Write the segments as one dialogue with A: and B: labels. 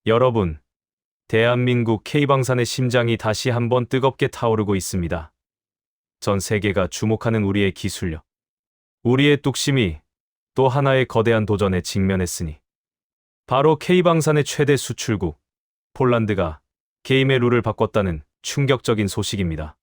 A: 여러분, 대한민국 K방산의 심장이 다시 한번 뜨겁게 타오르고 있습니다. 전 세계가 주목하는 우리의 기술력, 우리의 뚝심이 또 하나의 거대한 도전에 직면했으니 바로 K방산의 최대 수출국 폴란드가 게임의 룰을 바꿨다는 충격적인 소식입니다.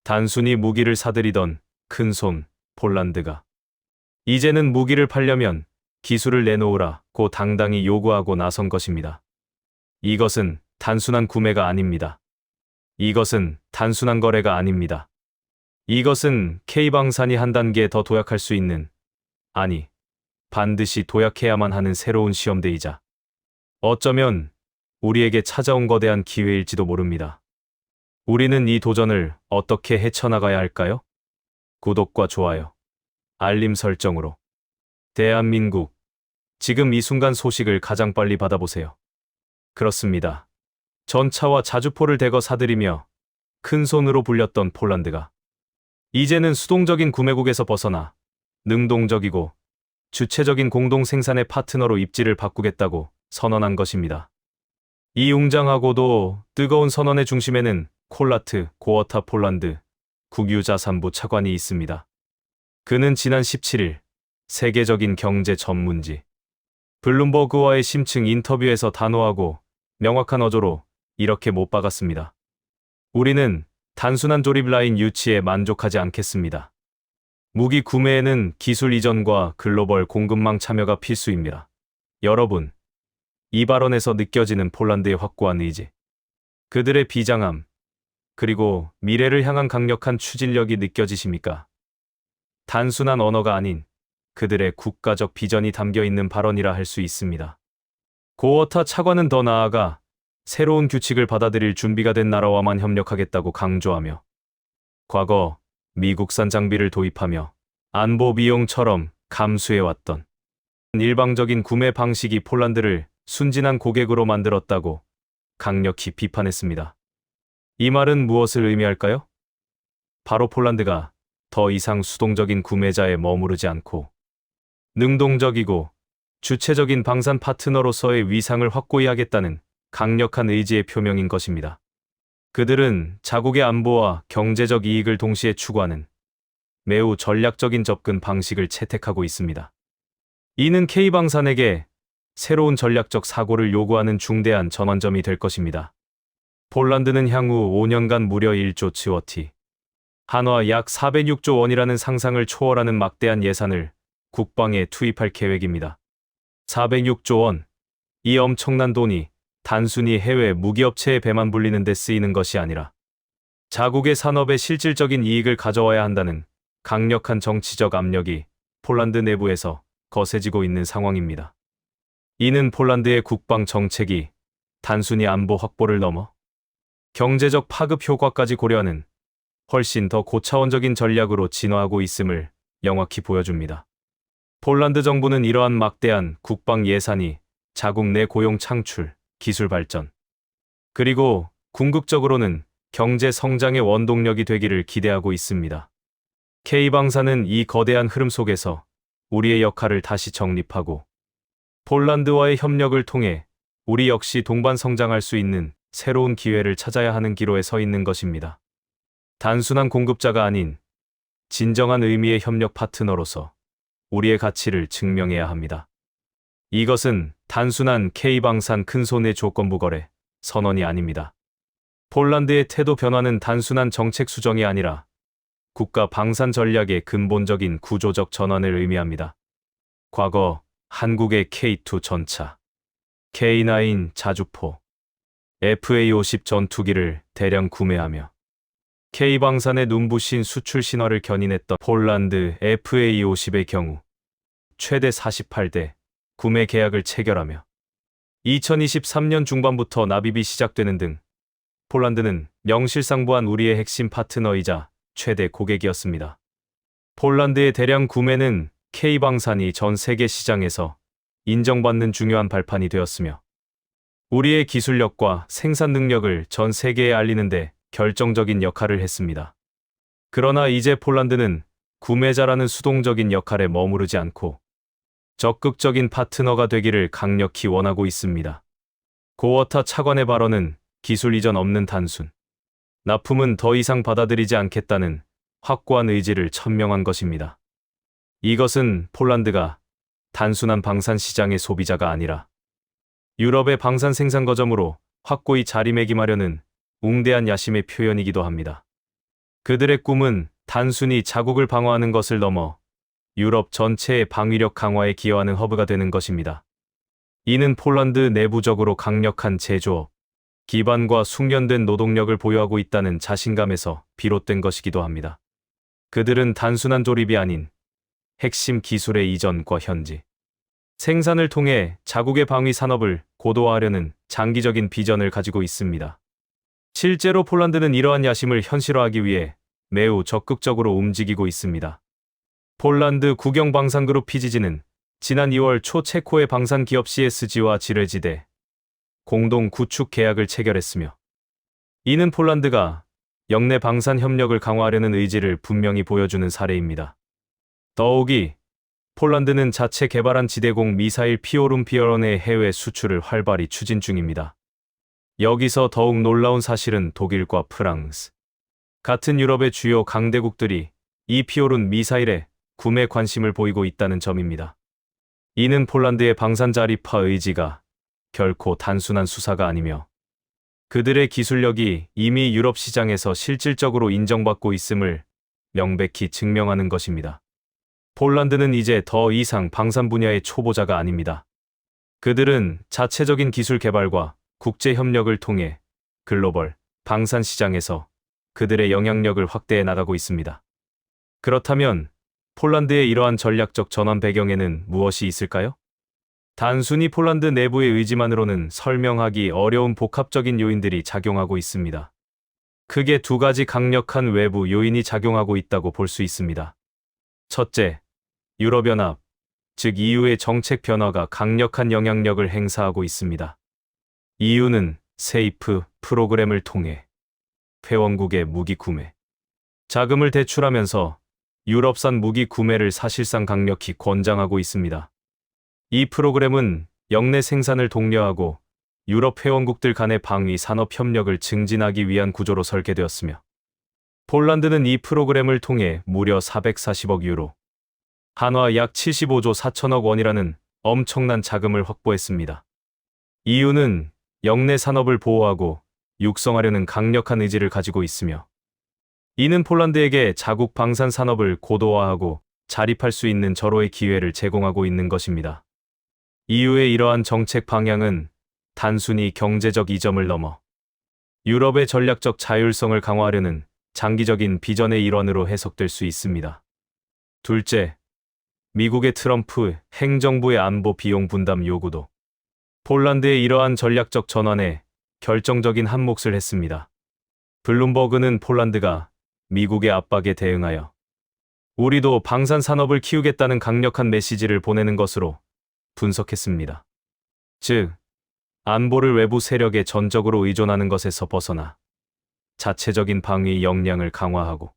A: 단순히 무기를 사들이던 큰손 폴란드가 이제는 무기를 팔려면 기술을 내놓으라고 당당히 요구하고 나선 것입니다. 이것은 단순한 구매가 아닙니다. 이것은 단순한 거래가 아닙니다. 이것은 K방산이 한 단계 더 도약할 수 있는, 아니, 반드시 도약해야만 하는 새로운 시험대이자 어쩌면 우리에게 찾아온 거대한 기회일지도 모릅니다. 우리는 이 도전을 어떻게 헤쳐나가야 할까요? 구독과 좋아요, 알림 설정으로 대한민국, 지금 이 순간 소식을 가장 빨리 받아보세요. 그렇습니다. 전차와 자주포를 대거 사들이며 큰손으로 불렸던 폴란드가 이제는 수동적인 구매국에서 벗어나 능동적이고 주체적인 공동 생산의 파트너로 입지를 바꾸겠다고 선언한 것입니다. 이 웅장하고도 뜨거운 선언의 중심에는 콜라트 고어타 폴란드 국유자산부 차관이 있습니다. 그는 지난 17일 세계적인 경제 전문지 블룸버그와의 심층 인터뷰에서 단호하고 명확한 어조로 이렇게 못 박았습니다. 우리는 단순한 조립 라인 유치에 만족하지 않겠습니다. 무기 구매에는 기술 이전과 글로벌 공급망 참여가 필수입니다. 여러분, 이 발언에서 느껴지는 폴란드의 확고한 의지, 그들의 비장함, 그리고 미래를 향한 강력한 추진력이 느껴지십니까? 단순한 언어가 아닌 그들의 국가적 비전이 담겨 있는 발언이라 할 수 있습니다. 고어타 차관은 더 나아가 새로운 규칙을 받아들일 준비가 된 나라와만 협력하겠다고 강조하며 과거 미국산 장비를 도입하며 안보 비용처럼 감수해왔던 일방적인 구매 방식이 폴란드를 순진한 고객으로 만들었다고 강력히 비판했습니다. 이 말은 무엇을 의미할까요? 바로 폴란드가 더 이상 수동적인 구매자에 머무르지 않고 능동적이고 주체적인 방산 파트너로서의 위상을 확고히 하겠다는 강력한 의지의 표명인 것입니다. 그들은 자국의 안보와 경제적 이익을 동시에 추구하는 매우 전략적인 접근 방식을 채택하고 있습니다. 이는 K방산에게 새로운 전략적 사고를 요구하는 중대한 전환점이 될 것입니다. 폴란드는 향후 5년간 무려 1조 츠워티, 한화 약 406조 원이라는 상상을 초월하는 막대한 예산을 국방에 투입할 계획입니다. 406조 원, 이 엄청난 돈이 단순히 해외 무기업체의 배만 불리는 데 쓰이는 것이 아니라 자국의 산업에 실질적인 이익을 가져와야 한다는 강력한 정치적 압력이 폴란드 내부에서 거세지고 있는 상황입니다. 이는 폴란드의 국방 정책이 단순히 안보 확보를 넘어 경제적 파급 효과까지 고려하는 훨씬 더 고차원적인 전략으로 진화하고 있음을 명확히 보여줍니다. 폴란드 정부는 이러한 막대한 국방 예산이 자국 내 고용 창출, 기술 발전, 그리고 궁극적으로는 경제 성장의 원동력이 되기를 기대하고 있습니다. K방산은 이 거대한 흐름 속에서 우리의 역할을 다시 정립하고 폴란드와의 협력을 통해 우리 역시 동반 성장할 수 있는 새로운 기회를 찾아야 하는 기로에 서 있는 것입니다. 단순한 공급자가 아닌 진정한 의미의 협력 파트너로서 우리의 가치를 증명해야 합니다. 이것은 단순한 K방산 큰손의 조건부 거래 선언이 아닙니다. 폴란드의 태도 변화는 단순한 정책 수정이 아니라 국가 방산 전략의 근본적인 구조적 전환을 의미합니다. 과거 한국의 K2 전차, K9 자주포, FA50 전투기를 대량 구매하며 K방산의 눈부신 수출 신화를 견인했던 폴란드 FA50의 경우 최대 48대 구매 계약을 체결하며 2023년 중반부터 납입이 시작되는 등 폴란드는 명실상부한 우리의 핵심 파트너이자 최대 고객이었습니다. 폴란드의 대량 구매는 K방산이 전 세계 시장에서 인정받는 중요한 발판이 되었으며 우리의 기술력과 생산 능력을 전 세계에 알리는 데 결정적인 역할을 했습니다. 그러나 이제 폴란드는 구매자라는 수동적인 역할에 머무르지 않고 적극적인 파트너가 되기를 강력히 원하고 있습니다. 고어타 차관의 발언은 기술 이전 없는 단순. 납품은 더 이상 받아들이지 않겠다는 확고한 의지를 천명한 것입니다. 이것은 폴란드가 단순한 방산 시장의 소비자가 아니라 유럽의 방산 생산 거점으로 확고히 자리매김하려는 웅대한 야심의 표현이기도 합니다. 그들의 꿈은 단순히 자국을 방어하는 것을 넘어 유럽 전체의 방위력 강화에 기여하는 허브가 되는 것입니다. 이는 폴란드 내부적으로 강력한 제조업, 기반과 숙련된 노동력을 보유하고 있다는 자신감에서 비롯된 것이기도 합니다. 그들은 단순한 조립이 아닌 핵심 기술의 이전과 현지, 생산을 통해 자국의 방위 산업을 고도화하려는 장기적인 비전을 가지고 있습니다. 실제로 폴란드는 이러한 야심을 현실화하기 위해 매우 적극적으로 움직이고 있습니다. 폴란드 국영방산그룹 PGG는 지난 2월 초 체코의 방산기업 CSG와 지뢰지대 공동 구축 계약을 체결했으며, 이는 폴란드가 영내 방산 협력을 강화하려는 의지를 분명히 보여주는 사례입니다. 더욱이 폴란드는 자체 개발한 지대공 미사일 피오름 피어런의 해외 수출을 활발히 추진 중입니다. 여기서 더욱 놀라운 사실은 독일과 프랑스 같은 유럽의 주요 강대국들이 이 피오른 미사일에 구매 관심을 보이고 있다는 점입니다. 이는 폴란드의 방산 자립화 의지가 결코 단순한 수사가 아니며 그들의 기술력이 이미 유럽 시장에서 실질적으로 인정받고 있음을 명백히 증명하는 것입니다. 폴란드는 이제 더 이상 방산 분야의 초보자가 아닙니다. 그들은 자체적인 기술 개발과 국제 협력을 통해 글로벌 방산 시장에서 그들의 영향력을 확대해 나가고 있습니다. 그렇다면 폴란드의 이러한 전략적 전환 배경에는 무엇이 있을까요? 단순히 폴란드 내부의 의지만으로는 설명하기 어려운 복합적인 요인들이 작용하고 있습니다. 크게 두 가지 강력한 외부 요인이 작용하고 있다고 볼 수 있습니다. 첫째, 유럽연합, 즉 EU의 정책 변화가 강력한 영향력을 행사하고 있습니다. EU는 세이프 프로그램을 통해 회원국의 무기 구매, 자금을 대출하면서 유럽산 무기 구매를 사실상 강력히 권장하고 있습니다. 이 프로그램은 영내 생산을 독려하고 유럽 회원국들 간의 방위 산업 협력을 증진하기 위한 구조로 설계되었으며, 폴란드는 이 프로그램을 통해 무려 440억 유로, 한화 약 75조 4천억 원이라는 엄청난 자금을 확보했습니다. EU는 영내 산업을 보호하고 육성하려는 강력한 의지를 가지고 있으며, 이는 폴란드에게 자국 방산 산업을 고도화하고 자립할 수 있는 절호의 기회를 제공하고 있는 것입니다. EU의 이러한 정책 방향은 단순히 경제적 이점을 넘어 유럽의 전략적 자율성을 강화하려는 장기적인 비전의 일환으로 해석될 수 있습니다. 둘째, 미국의 트럼프 행정부의 안보 비용 분담 요구도 폴란드의 이러한 전략적 전환에 결정적인 한 몫을 했습니다. 블룸버그는 폴란드가 미국의 압박에 대응하여 우리도 방산 산업을 키우겠다는 강력한 메시지를 보내는 것으로 분석했습니다. 즉, 안보를 외부 세력에 전적으로 의존하는 것에서 벗어나 자체적인 방위 역량을 강화하고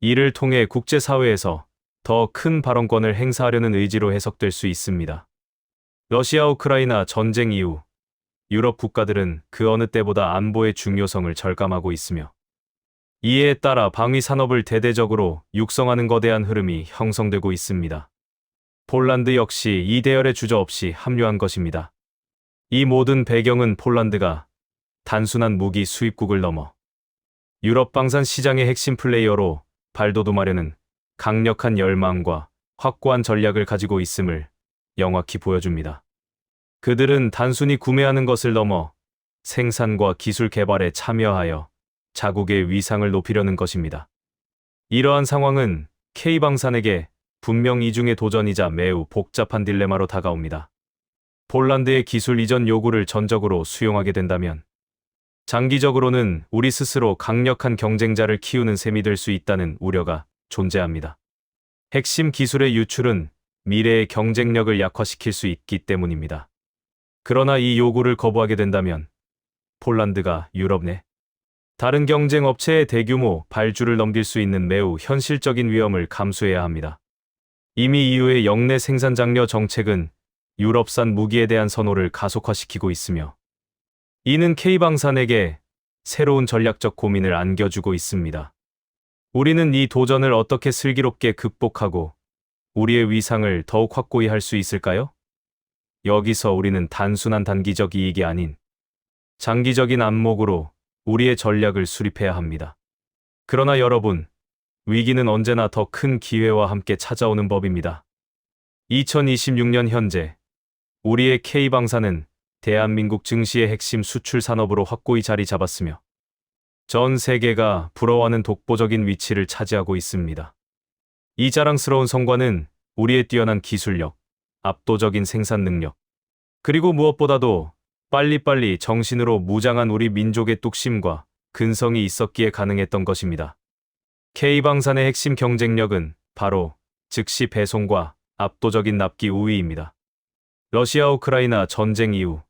A: 이를 통해 국제사회에서 더 큰 발언권을 행사하려는 의지로 해석될 수 있습니다. 러시아 우크라이나 전쟁 이후 유럽 국가들은 그 어느 때보다 안보의 중요성을 절감하고 있으며, 이에 따라 방위 산업을 대대적으로 육성하는 거대한 흐름이 형성되고 있습니다. 폴란드 역시 이 대열에 주저없이 합류한 것입니다. 이 모든 배경은 폴란드가 단순한 무기 수입국을 넘어 유럽 방산 시장의 핵심 플레이어로 발돋움하려는 강력한 열망과 확고한 전략을 가지고 있음을 명확히 보여줍니다. 그들은 단순히 구매하는 것을 넘어 생산과 기술 개발에 참여하여 자국의 위상을 높이려는 것입니다. 이러한 상황은 K방산에게 분명 이중의 도전이자 매우 복잡한 딜레마로 다가옵니다. 폴란드의 기술 이전 요구를 전적으로 수용하게 된다면 장기적으로는 우리 스스로 강력한 경쟁자를 키우는 셈이 될 수 있다는 우려가 존재합니다. 핵심 기술의 유출은 미래의 경쟁력을 약화시킬 수 있기 때문입니다. 그러나 이 요구를 거부하게 된다면 폴란드가 유럽 내 다른 경쟁 업체의 대규모 발주를 넘길 수 있는 매우 현실적인 위험을 감수해야 합니다. 이미 EU의 영내 생산 장려 정책은 유럽산 무기에 대한 선호를 가속화시키고 있으며, 이는 K방산에게 새로운 전략적 고민을 안겨주고 있습니다. 우리는 이 도전을 어떻게 슬기롭게 극복하고 우리의 위상을 더욱 확고히 할 수 있을까요? 여기서 우리는 단순한 단기적 이익이 아닌 장기적인 안목으로 우리의 전략을 수립해야 합니다. 그러나 여러분, 위기는 언제나 더 큰 기회와 함께 찾아오는 법입니다. 2026년 현재 우리의 K방산은 대한민국 증시의 핵심 수출 산업으로 확고히 자리 잡았으며 전 세계가 부러워하는 독보적인 위치를 차지하고 있습니다. 이 자랑스러운 성과는 우리의 뛰어난 기술력, 압도적인 생산 능력, 그리고 무엇보다도 빨리빨리 정신으로 무장한 우리 민족의 뚝심과 근성이 있었기에 가능했던 것입니다. K방산의 핵심 경쟁력은 바로 즉시 배송과 압도적인 납기 우위입니다. 러시아 우크라이나 전쟁 이후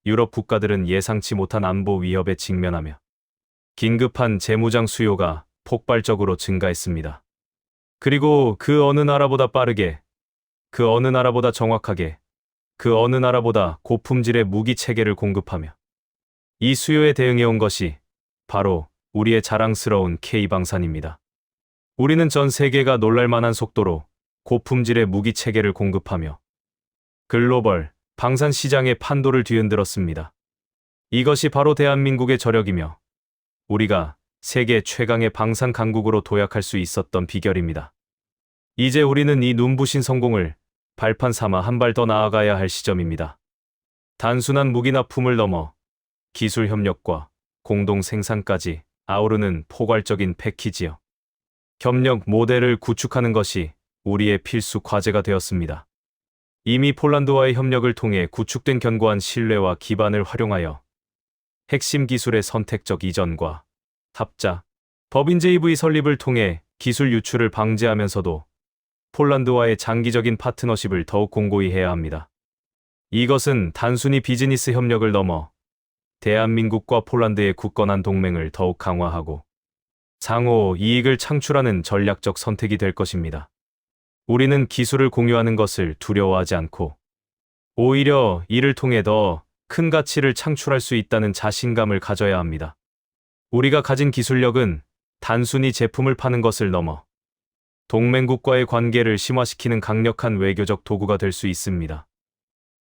A: 유럽 국가들은 예상치 못한 안보 위협에 직면하며 긴급한 재무장 수요가 폭발적으로 증가했습니다. 그리고 그 어느 나라보다 빠르게, 그 어느 나라보다 정확하게, 그 어느 나라보다 고품질의 무기 체계를 공급하며 이 수요에 대응해온 것이 바로 우리의 자랑스러운 K방산입니다. 우리는 전 세계가 놀랄만한 속도로 고품질의 무기 체계를 공급하며 글로벌 방산 시장의 판도를 뒤흔들었습니다. 이것이 바로 대한민국의 저력이며 우리가 세계 최강의 방산 강국으로 도약할 수 있었던 비결입니다. 이제 우리는 이 눈부신 성공을 발판 삼아 한 발 더 나아가야 할 시점입니다. 단순한 무기 납품을 넘어 기술 협력과 공동 생산까지 아우르는 포괄적인 패키지요. 협력 모델을 구축하는 것이 우리의 필수 과제가 되었습니다. 이미 폴란드와의 협력을 통해 구축된 견고한 신뢰와 기반을 활용하여 핵심 기술의 선택적 이전과 합작, 법인 JV 설립을 통해 기술 유출을 방지하면서도 폴란드와의 장기적인 파트너십을 더욱 공고히 해야 합니다. 이것은 단순히 비즈니스 협력을 넘어 대한민국과 폴란드의 굳건한 동맹을 더욱 강화하고 상호 이익을 창출하는 전략적 선택이 될 것입니다. 우리는 기술을 공유하는 것을 두려워하지 않고 오히려 이를 통해 더 큰 가치를 창출할 수 있다는 자신감을 가져야 합니다. 우리가 가진 기술력은 단순히 제품을 파는 것을 넘어 동맹국과의 관계를 심화시키는 강력한 외교적 도구가 될 수 있습니다.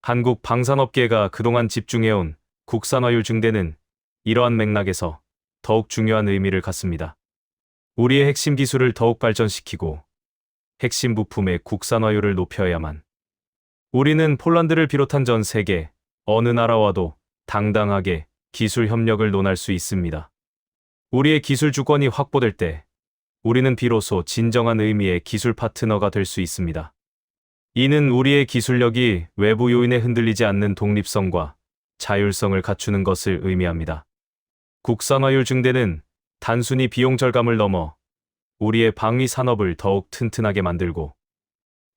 A: 한국 방산업계가 그동안 집중해온 국산화율 증대는 이러한 맥락에서 더욱 중요한 의미를 갖습니다. 우리의 핵심 기술을 더욱 발전시키고 핵심 부품의 국산화율을 높여야만 우리는 폴란드를 비롯한 전 세계 어느 나라와도 당당하게 기술 협력을 논할 수 있습니다. 우리의 기술 주권이 확보될 때 우리는 비로소 진정한 의미의 기술 파트너가 될 수 있습니다. 이는 우리의 기술력이 외부 요인에 흔들리지 않는 독립성과 자율성을 갖추는 것을 의미합니다. 국산화율 증대는 단순히 비용 절감을 넘어 우리의 방위 산업을 더욱 튼튼하게 만들고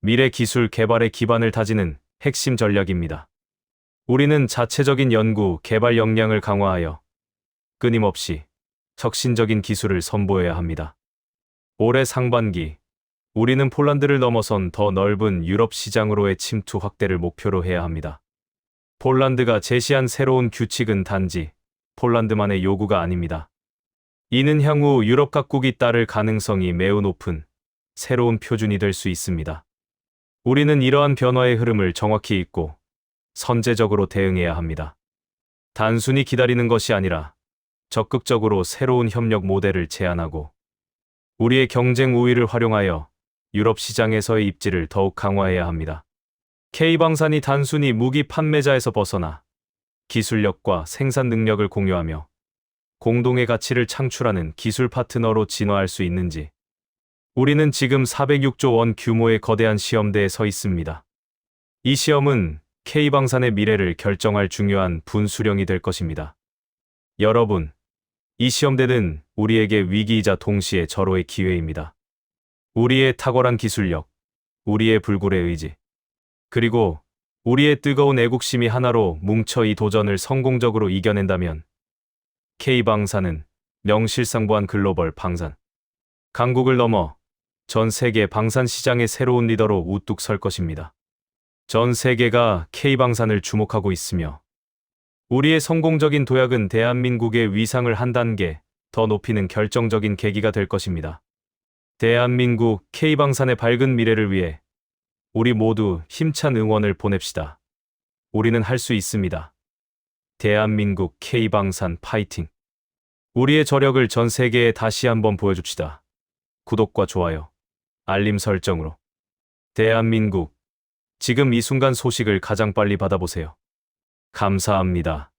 A: 미래 기술 개발의 기반을 다지는 핵심 전략입니다. 우리는 자체적인 연구, 개발 역량을 강화하여 끊임없이 혁신적인 기술을 선보여야 합니다. 올해 상반기, 우리는 폴란드를 넘어선 더 넓은 유럽 시장으로의 침투 확대를 목표로 해야 합니다. 폴란드가 제시한 새로운 규칙은 단지 폴란드만의 요구가 아닙니다. 이는 향후 유럽 각국이 따를 가능성이 매우 높은 새로운 표준이 될 수 있습니다. 우리는 이러한 변화의 흐름을 정확히 읽고 선제적으로 대응해야 합니다. 단순히 기다리는 것이 아니라 적극적으로 새로운 협력 모델을 제안하고 우리의 경쟁 우위를 활용하여 유럽 시장에서의 입지를 더욱 강화해야 합니다. K방산이 단순히 무기 판매자에서 벗어나 기술력과 생산 능력을 공유하며 공동의 가치를 창출하는 기술 파트너로 진화할 수 있는지 우리는 지금 406조 원 규모의 거대한 시험대에 서 있습니다. 이 시험은 K방산의 미래를 결정할 중요한 분수령이 될 것입니다. 여러분, 이 시험대는 우리에게 위기이자 동시에 절호의 기회입니다. 우리의 탁월한 기술력, 우리의 불굴의 의지, 그리고 우리의 뜨거운 애국심이 하나로 뭉쳐 이 도전을 성공적으로 이겨낸다면 K방산은 명실상부한 글로벌 방산 강국을 넘어 전 세계 방산 시장의 새로운 리더로 우뚝 설 것입니다. 전 세계가 K방산을 주목하고 있으며 우리의 성공적인 도약은 대한민국의 위상을 한 단계 더 높이는 결정적인 계기가 될 것입니다. 대한민국 K방산의 밝은 미래를 위해 우리 모두 힘찬 응원을 보냅시다. 우리는 할 수 있습니다. 대한민국 K방산 파이팅! 우리의 저력을 전 세계에 다시 한번 보여줍시다. 구독과 좋아요, 알림 설정으로. 대한민국, 지금 이 순간 소식을 가장 빨리 받아보세요. 감사합니다.